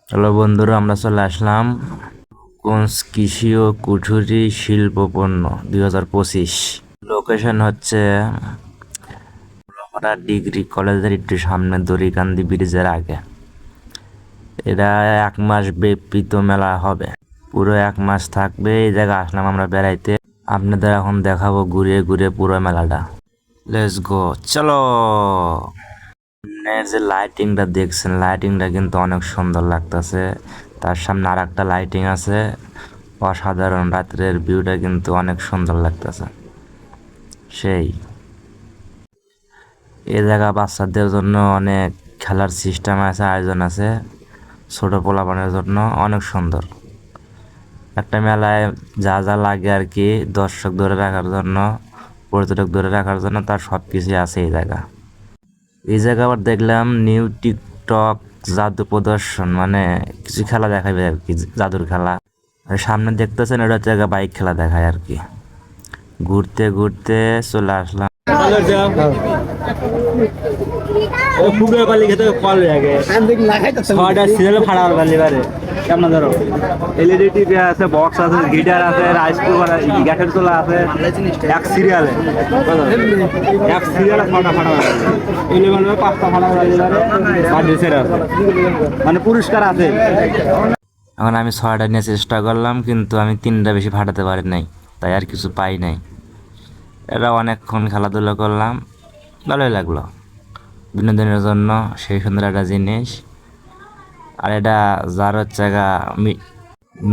Hello বন্ধুরা, আমরা চলে আসলাম কৃষি ও কুঠুরি শিল্প পণ্য 2025। লোকেশন হচ্ছে ডিগ্রি কলেজের একটু সামনে দড়িকান্দি ব্রিজের আগে। এটা 1 মাস ব্যাপী তো মেলা হবে, পুরো 1 মাস থাকবে। এই জায়গায় আসলাম আমরা বেড়াইতে, আপনাদের এখন দেখাবো ঘুরে ঘুরে পুরো মেলাটা। লেটস গো, চলো। যে লাইটিংটা দেখছেন, লাইটিংটা কিন্তু অনেক সুন্দর লাগতেছে। তার সামনে আর একটা লাইটিং আছে, অসাধারণ। রাত্রের ভিউটা কিন্তু অনেক সুন্দর লাগতেছে। সেই এই জায়গা বাচ্চাদের জন্য অনেক খেলার সিস্টেম আছে, আয়োজন আছে ছোট পোলাপানের জন্য, অনেক সুন্দর একটা মেলায়। যা যা লাগে আর কি, দর্শক ধরে রাখার জন্য, পর্যটক ধরে রাখার জন্য, তার সব কিছুই আছে এই জায়গা। এই জায়গা আবার দেখলাম নিউ টিকটক জাদু প্রদর্শন, মানে কিছু খেলা দেখাবে আর কি, জাদুর খেলা। আর সামনে দেখতেছেন এটা হচ্ছে বাইক খেলা দেখায় আর কি। ঘুরতে ঘুরতে চলে আসলাম। এলইডি টিভি আছে, বক্স আছে, গিটার আছে, রাইস কুকার আছে, গ্যাসের চুলা আছে। এক সিরিয়ালে ফাটা ফাটা ইলেভেন 5টা ফাটা আছে, মানে পুরস্কার আছে। এখন আমি 6টা নিয়ে চেষ্টা করলাম, কিন্তু আমি 3টা বেশি ফাটাতে পারি নাই, তাই আর কিছু পাই নাই। এটা অনেকক্ষণ খেলাধুলা করলাম, ভালোই লাগলো। বিনোদনের জন্য সেই সুন্দর একটা জিনিস। আর এটা যার হচ্ছে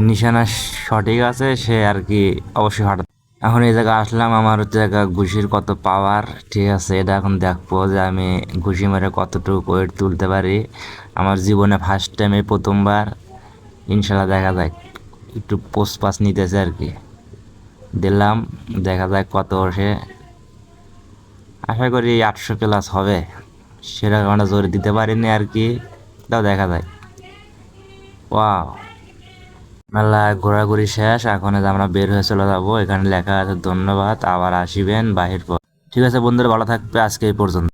নিশানা সঠিক আছে, সে আর কি অবশ্যই ফাটা। এখন এই জায়গায় আসলাম, আমার হচ্ছে ঘুষির কত পাওয়ার, ঠিক আছে। এটা এখন দেখবো যে আমি ঘুষি মেরে কতটুকু ওয়েট তুলতে পারি। আমার জীবনে ফার্স্ট টাইম, এই প্রথমবার। ইনশাল্লাহ দেখা যাক। একটু পোস্ট পাস নিতেছে আর কি, দিলাম, দেখা যাক কত সে। আশা করি 800+ হবে, সেরকম আমরা জোরে দিতে পারিনি আর কি, তাও দেখা যায়। ওয়াও, মেলা ঘোরাঘুরি শেষ। এখন আমরা বের হয়ে চলে যাবো। এখানে লেখা আছে ধন্যবাদ, আবার আসিবেন বাহির পর। ঠিক আছে বন্ধুরা, ভালো থাকবে, আজকে এই পর্যন্ত।